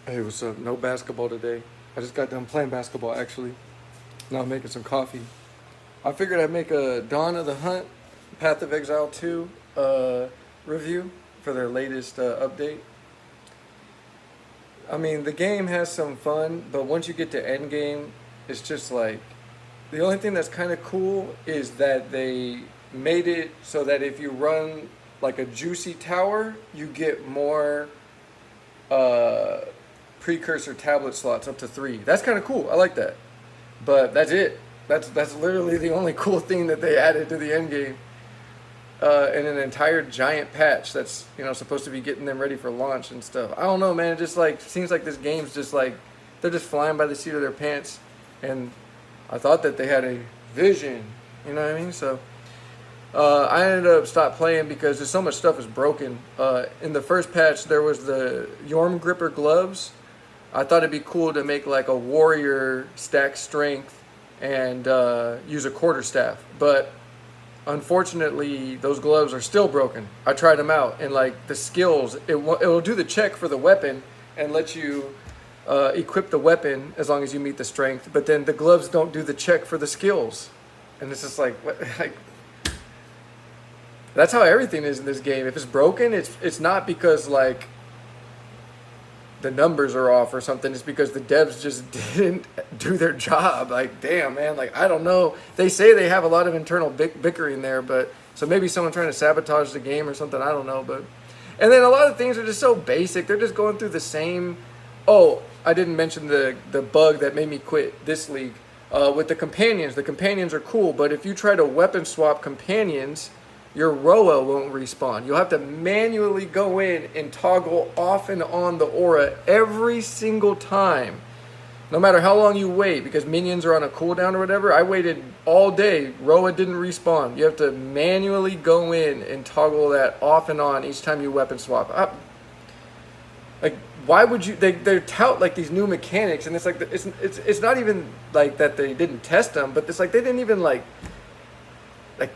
Hey, what's up? No basketball today. I just got done playing basketball actually. Now I'm making some coffee. I figured I'd make a Dawn of the Hunt, Path of Exile 2 review for their latest update. I mean, the game has some fun, but once you get to end game, it's just like the only thing that's kind of cool is that they made it so that if you run like a juicy tower, you get more uh, precursor tablet slots up to three. That's kind of cool. I like that. But that's it. That's literally the only cool thing that they added to the end game. In an entire giant patch that's supposed to be getting them ready for launch and stuff. I don't know, man. It just like seems like this game's just like they're just flying by the seat of their pants. And I thought that they had a vision. You know what I mean? So I ended up stopped playing because there's so much stuff is broken. In the first patch, there was the Yorm Gripper gloves. I thought it'd be cool to make like a warrior stack strength and use a quarterstaff, but unfortunately those gloves are still broken. I tried them out, and like the skills, it will do the check for the weapon and let you equip the weapon as long as you meet the strength, but then the gloves don't do the check for the skills, and it's just like what, like that's how everything is in this game. If it's broken, it's not because like the numbers are off or something. It's because the devs just didn't do their job. Like, damn, man. Like, I don't know. They say they have a lot of internal bickering there, but so maybe someone trying to sabotage the game or something. I don't know, but and then a lot of things are just so basic. They're just going through the same. Oh, I didn't mention the bug that made me quit this league with the companions. The companions are cool, but if you try to weapon swap companions, your Roa won't respawn. You'll have to manually go in and toggle off and on the aura every single time. No matter how long you wait, because minions are on a cooldown or whatever. I waited all day. Roa didn't respawn. You have to manually go in and toggle that off and on each time you weapon swap. Like, why would you? They tout like these new mechanics, and it's like it's not even like that they didn't test them, but it's like they didn't even like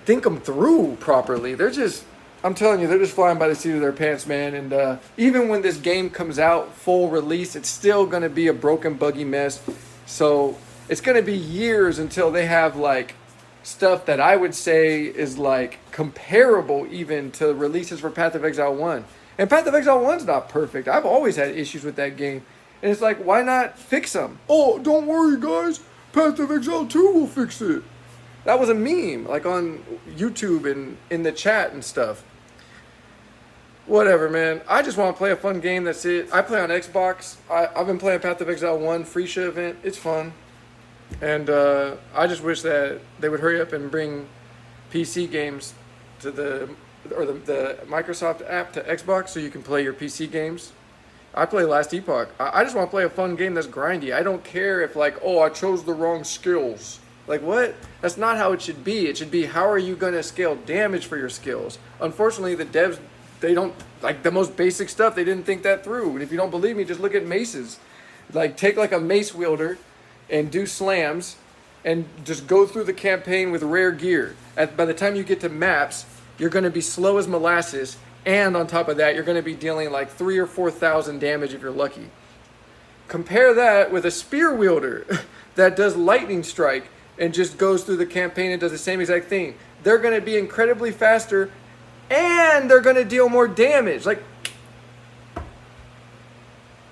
think them through properly. They're just, I'm telling you, they're just flying by the seat of their pants, man. And even when this game comes out full release, it's still going to be a broken, buggy mess. So it's going to be years until they have like stuff that I would say is like comparable even to releases for Path of Exile 1. And Path of Exile 1's not perfect. I've always had issues with that game. And it's like, why not fix them? Oh, don't worry, guys. Path of Exile 2 will fix it. That was a meme, like on YouTube and in the chat and stuff. Whatever, man. I just want to play a fun game. That's it. I play on Xbox. I've been playing Path of Exile 1 Freesia event. It's fun. And I just wish that they would hurry up and bring PC games to the Microsoft app to Xbox so you can play your PC games. I play Last Epoch. I just want to play a fun game that's grindy. I don't care if like, oh, I chose the wrong skills. Like, what? That's not how it should be. It should be, how are you going to scale damage for your skills? Unfortunately, the devs, they don't, like, the most basic stuff, they didn't think that through. And if you don't believe me, just look at maces. Like, take, like, a mace wielder and do slams and just go through the campaign with rare gear. By the time you get to maps, you're going to be slow as molasses, and on top of that, you're going to be dealing, like, 3,000 or 4,000 damage if you're lucky. Compare that with a spear wielder that does lightning strike and just goes through the campaign and does the same exact thing. They're going to be incredibly faster, and they're going to deal more damage. Like,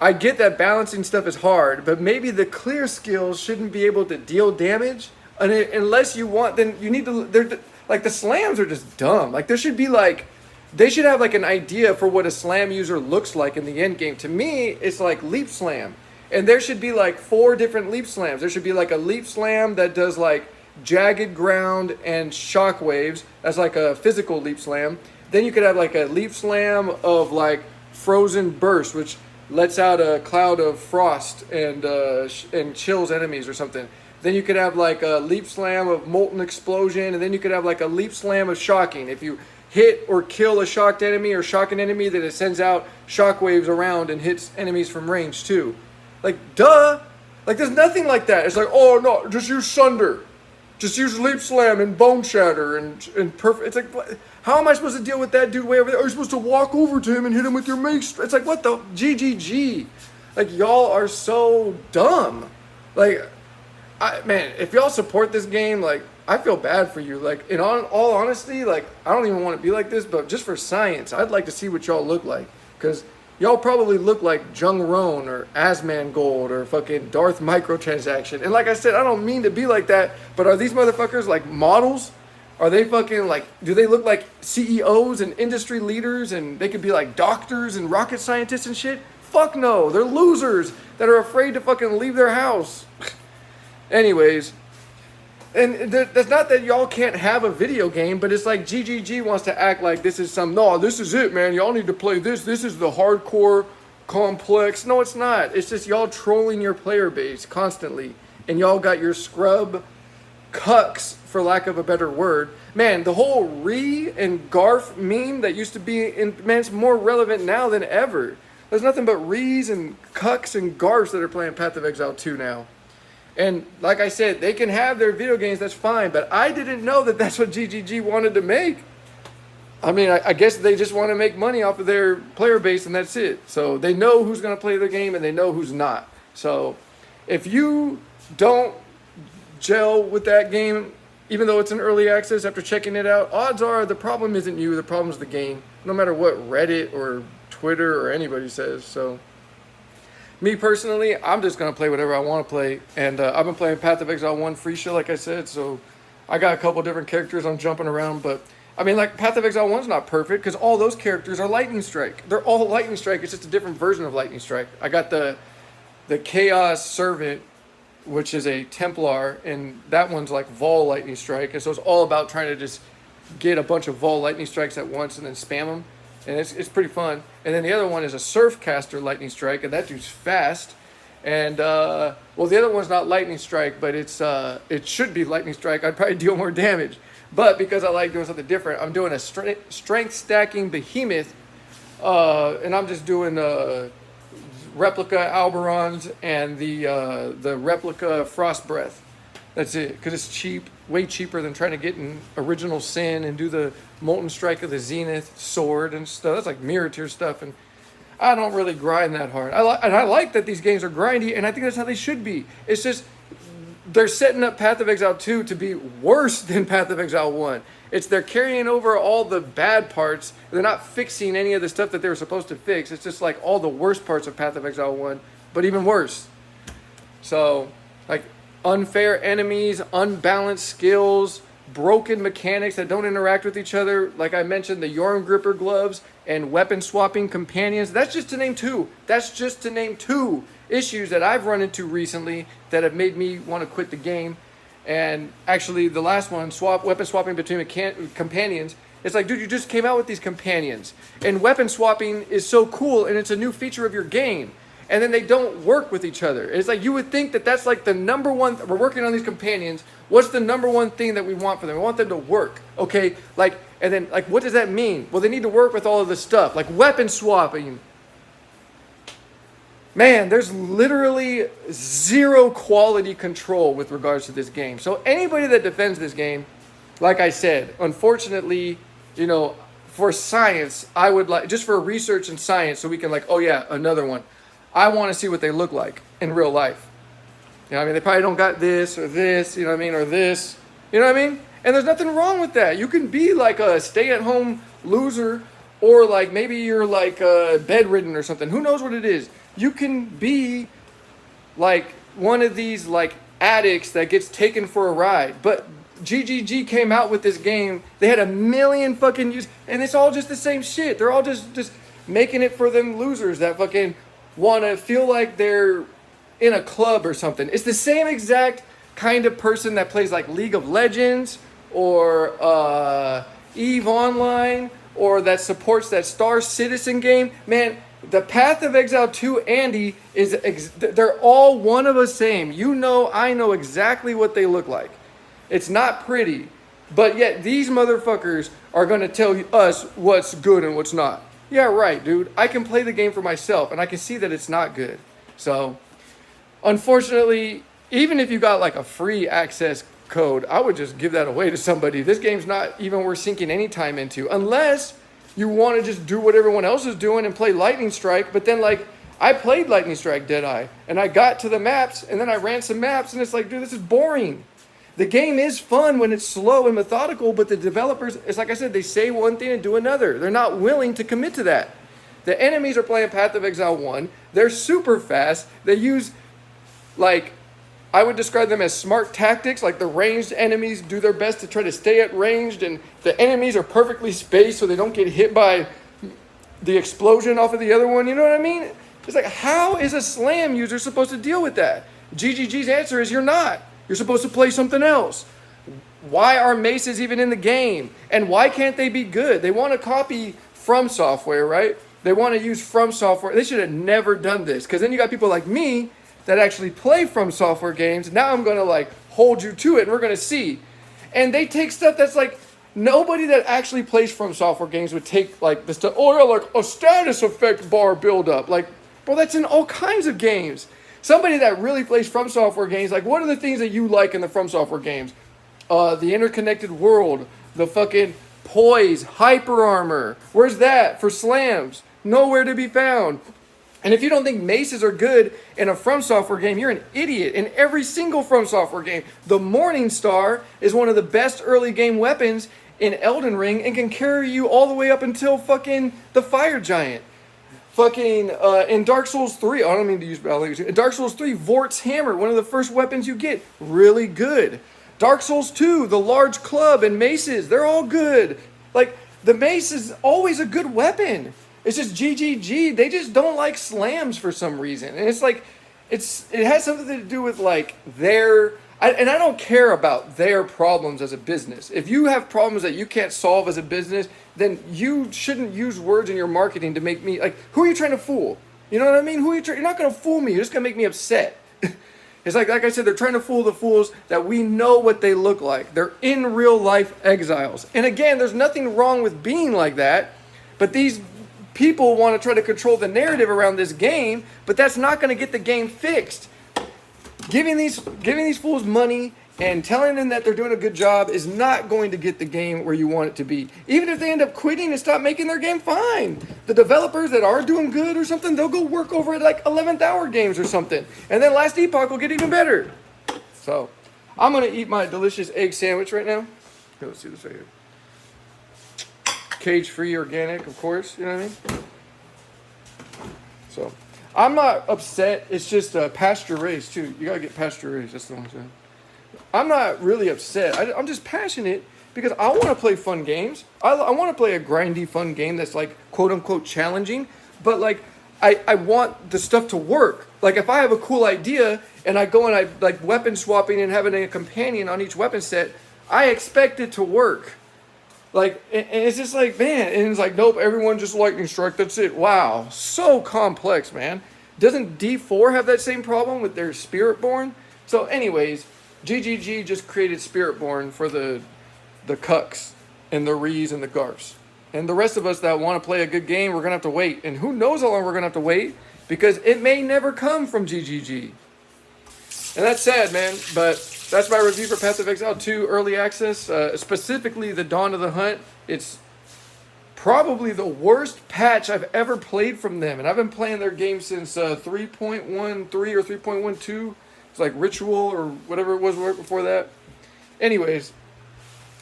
I get that balancing stuff is hard, but maybe the clear skills shouldn't be able to deal damage, unless you want. Then you need to. They're like, the slams are just dumb. Like, there should be like, they should have like an idea for what a slam user looks like in the end game. To me, it's like leap slam. And there should be like 4 different leap slams. There should be like a leap slam that does like jagged ground and shockwaves. That's like a physical leap slam. Then you could have like a leap slam of like frozen burst, which lets out a cloud of frost and chills enemies or something. Then you could have like a leap slam of molten explosion, and then you could have like a leap slam of shocking. If you hit or kill a shocked enemy or shock an enemy, then it sends out shockwaves around and hits enemies from range too. Like, duh. Like, there's nothing like that. It's like, oh, no, just use Sunder. Just use Leap Slam and Bone Shatter and perfect. It's like, what? How am I supposed to deal with that dude way over there? Are you supposed to walk over to him and hit him with your mace? It's like, what the? GGG. Like, y'all are so dumb. Like, man, if y'all support this game, like, I feel bad for you. Like, in all honesty, like, I don't even want to be like this, but just for science, I'd like to see what y'all look like. Because y'all probably look like Jung Roan or Asmongold or fucking Darth Microtransaction. And like I said, I don't mean to be like that, but are these motherfuckers like models? Are they fucking like, do they look like CEOs and industry leaders and they could be like doctors and rocket scientists and shit? Fuck no, they're losers that are afraid to fucking leave their house. Anyways, and that's not that y'all can't have a video game, but it's like GGG wants to act like this is no, this is it, man. Y'all need to play this. This is the hardcore complex. No, it's not. It's just y'all trolling your player base constantly. And y'all got your scrub cucks, for lack of a better word. Man, the whole Ree and Garf meme that used to be man, it's more relevant now than ever. There's nothing but Rees and cucks and Garfs that are playing Path of Exile 2 now. And like I said, they can have their video games, that's fine. But I didn't know that that's what GGG wanted to make. I mean, I guess they just want to make money off of their player base and that's it. So they know who's going to play their game and they know who's not. So if you don't gel with that game, even though it's an early access after checking it out, odds are the problem isn't you, the problem's the game. No matter what Reddit or Twitter or anybody says. So me personally, I'm just going to play whatever I want to play. And I've been playing Path of Exile 1 free shit, like I said. So I got a couple different characters I'm jumping around. But, I mean, like, Path of Exile 1's not perfect because all those characters are Lightning Strike. They're all Lightning Strike. It's just a different version of Lightning Strike. I got the Chaos Servant, which is a Templar. And that one's like Vol Lightning Strike. And so it's all about trying to just get a bunch of Vol Lightning Strikes at once and then spam them. And it's pretty fun. And then the other one is a Surfcaster Lightning Strike, and that dude's fast. And, well, the other one's not Lightning Strike, but it should be Lightning Strike. I'd probably deal more damage. But because I like doing something different, I'm doing a strength stacking Behemoth, and I'm just doing replica Alberons and the replica Frost Breath. That's it, because it's cheap, way cheaper than trying to get an original Sin and do the Molten Strike of the Zenith sword and stuff. That's like mirror tier stuff, and I don't really grind that hard. I like that these games are grindy, and I think that's how they should be. It's just they're setting up Path of Exile 2 to be worse than Path of Exile 1. They're carrying over all the bad parts. They're not fixing any of the stuff that they were supposed to fix. It's just like all the worst parts of Path of Exile 1, but even worse. So, like, unfair enemies, unbalanced skills, broken mechanics that don't interact with each other. Like I mentioned, the Yorn Gripper gloves and weapon swapping companions. That's just to name two. That's just to name two issues that I've run into recently that have made me want to quit the game. And actually, the last one, weapon swapping between companions. It's like, dude, you just came out with these companions. And weapon swapping is so cool, and it's a new feature of your game. And then they don't work with each other. It's like you would think that that's like the number one. We're working on these companions. What's the number one thing that we want for them? We want them to work. Okay, like, and then like, what does that mean? Well, they need to work with all of this stuff, like weapon swapping. Man, there's literally zero quality control with regards to this game. So anybody that defends this game, like I said, unfortunately, you know, for science, I would like, just for research and science, so we can like, oh yeah, another one. I want to see what they look like in real life. You know what I mean? They probably don't got this or this, you know what I mean, or this. You know what I mean? And there's nothing wrong with that. You can be like a stay-at-home loser, or like maybe you're like bedridden or something. Who knows what it is? You can be like one of these like addicts that gets taken for a ride. But GGG came out with this game. They had 1 million fucking use, and it's all just the same shit. They're all just making it for them losers that fucking want to feel like they're in a club or something. It's the same exact kind of person that plays like League of Legends or EVE Online, or that supports that Star Citizen game. Man, the Path of Exile 2 Andy they're all one of the same. You know, I know exactly what they look like. It's not pretty, but yet these motherfuckers are going to tell us what's good and what's not. Yeah, right, dude. I can play the game for myself, and I can see that it's not good. So, unfortunately, even if you got like a free access code, I would just give that away to somebody. This game's not even worth sinking any time into, unless you want to just do what everyone else is doing and play Lightning Strike. But then, like, I played Lightning Strike Deadeye, and I got to the maps, and then I ran some maps, and it's like, dude, this is boring. The game is fun when it's slow and methodical, but the developers, it's like I said, they say one thing and do another. They're not willing to commit to that. The enemies are playing Path of Exile 1. They're super fast. They use, like, I would describe them as smart tactics. Like, the ranged enemies do their best to try to stay at ranged, and the enemies are perfectly spaced so they don't get hit by the explosion off of the other one. You know what I mean? It's like, how is a slam user supposed to deal with that? GGG's answer is you're not. You're supposed to play something else. Why are maces even in the game? And why can't they be good? They want to copy From Software, right? They want to use From Software. They should have never done this, because then you got people like me that actually play From Software games. Now I'm going to like hold you to it, and we're going to see. And they take stuff that's like, nobody that actually plays From Software games would take like this stuff. Oh yeah, like a status effect bar buildup. Like, bro, that's in all kinds of games. Somebody that really plays From Software games, like, what are the things that you like in the From Software games? The interconnected world, the fucking poise, hyper armor. Where's that for slams? Nowhere to be found. And if you don't think maces are good in a From Software game, you're an idiot. In every single From Software game, the Morning Star is one of the best early game weapons in Elden Ring and can carry you all the way up until fucking the Fire Giant. Fucking, in Dark Souls 3, I don't mean to use bad language. In Dark Souls 3, Vort's Hammer, one of the first weapons you get, really good. Dark Souls 2, the large club and maces, they're all good. Like, the mace is always a good weapon. It's just GGG, they just don't like slams for some reason. And it's like, it has something to do with like and I don't care about their problems as a business. If you have problems that you can't solve as a business, then you shouldn't use words in your marketing to make me, like, who are you trying to fool? You know what I mean? You're not going to fool me. You're just going to make me upset. It's like I said, they're trying to fool the fools that we know what they look like. They're in real life exiles. And again, there's nothing wrong with being like that, but these people want to try to control the narrative around this game, but that's not going to get the game fixed. Giving these fools money and telling them that they're doing a good job is not going to get the game where you want it to be. Even if they end up quitting and stop making their game, fine. The developers that are doing good or something, they'll go work over at like 11th hour games or something. And then Last Epoch will get even better. So, I'm going to eat my delicious egg sandwich right now. Here, let's see this right here. Cage-free, organic, of course. You know what I mean? So, I'm not upset. It's just pasture raised, too. You got to get pasture raised. That's the one I'm saying. I'm not really upset. I'm just passionate because I want to play fun games. I want to play a grindy, fun game that's like, quote-unquote, challenging. But, like, I want the stuff to work. Like, if I have a cool idea and I go and I, like, weapon swapping and having a companion on each weapon set, I expect it to work. Like, and it's just like, man, and it's like, nope, everyone just lightning strike, that's it. Wow, so complex, man. Doesn't D4 have that same problem with their Spiritborn? So anyways, GGG just created Spiritborn for the cucks and the Rees and the Garfs. And the rest of us that want to play a good game, we're going to have to wait. And who knows how long we're going to have to wait, because it may never come from GGG. And that's sad, man, but that's my review for Path of Exile 2 Early Access, specifically the Dawn of the Hunt. It's probably the worst patch I've ever played from them, and I've been playing their game since 3.13 or 3.12. It's like Ritual or whatever it was right before that. Anyways,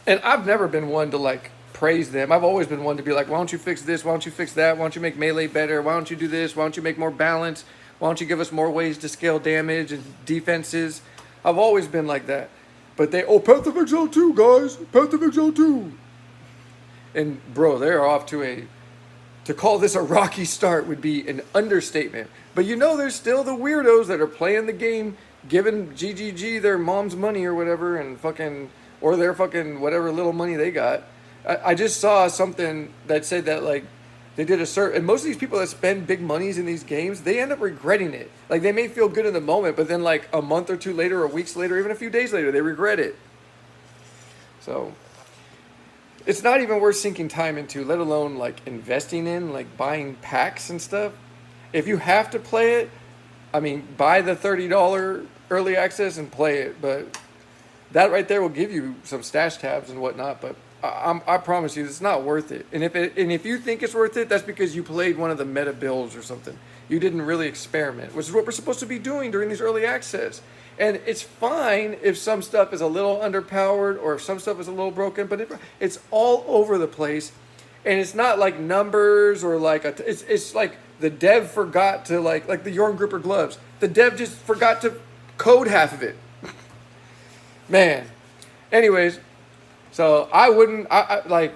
and I've never been one to like praise them. I've always been one to be like, why don't you fix this? Why don't you fix that? Why don't you make melee better? Why don't you do this? Why don't you make more balance? Why don't you give us more ways to scale damage and defenses? I've always been like that. But Path of Exile 2, guys. Path of Exile 2. And, bro, they're off to call this a rocky start would be an understatement. But you know there's still the weirdos that are playing the game, giving GGG their mom's money or whatever, and or their fucking whatever little money they got. I just saw something that said that, like, they did and most of these people that spend big monies in these games, they end up regretting it. Like, they may feel good in the moment, but then like a month or two later, or weeks later, even a few days later, they regret it. So, it's not even worth sinking time into, let alone like investing in, like buying packs and stuff. If you have to play it, I mean, buy the $30 early access and play it, but that right there will give you some stash tabs and whatnot, but I promise you, it's not worth it. And if you think it's worth it, that's because you played one of the meta builds or something. you didn't really experiment, which is what we're supposed to be doing during these early access. And it's fine if some stuff is a little underpowered or if some stuff is a little broken, but it's all over the place. And it's not like numbers or like it's like the dev forgot to like the Jorn Gripper gloves. The dev just forgot to code half of it. Man. Anyways, so I wouldn't I like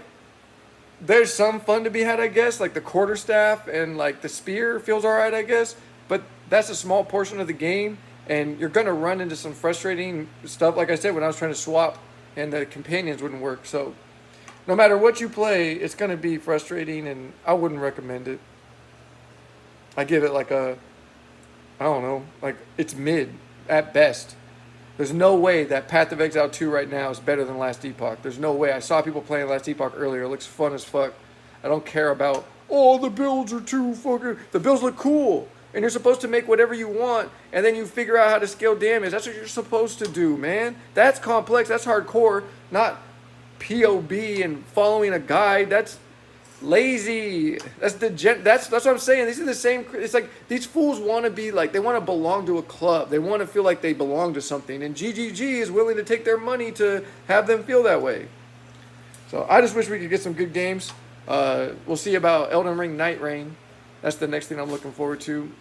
there's some fun to be had, I guess, like the quarterstaff and like the spear feels all right, I guess, but that's a small portion of the game, and you're going to run into some frustrating stuff, like I said, when I was trying to swap and the companions wouldn't work. So no matter what you play, it's going to be frustrating, and I wouldn't recommend it. I give it like I don't know, like it's mid at best. There's no way that Path of Exile 2 right now is better than Last Epoch. There's no way. I saw people playing Last Epoch earlier. It looks fun as fuck. I don't care about, oh, the builds are too fucking... The builds look cool. And you're supposed to make whatever you want, and then you figure out how to scale damage. That's what you're supposed to do, man. That's complex. That's hardcore. Not POB and following a guide. That's lazy. That's what I'm saying. These are the same. It's like these fools want to be like, they want to belong to a club. They want to feel like they belong to something, and GGG is willing to take their money to have them feel that way. So I just wish we could get some good games. We'll see about Elden Ring Night Rain. That's the next thing I'm looking forward to.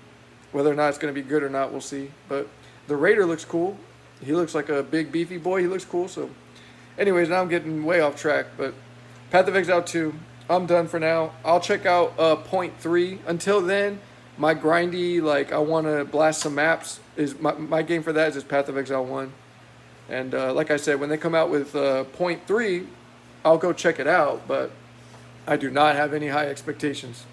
Whether or not it's going to be good or not, we'll see. But the Raider looks cool. He looks like a big beefy boy. He looks cool. So anyways, now I'm getting way off track, but Path of Exile 2, I'm done for now. I'll check out O.3. Until then, my grindy, like, I want to blast some maps, is my game for that is just Path of Exile 1. And like I said, when they come out with O.3, I'll go check it out, but I do not have any high expectations.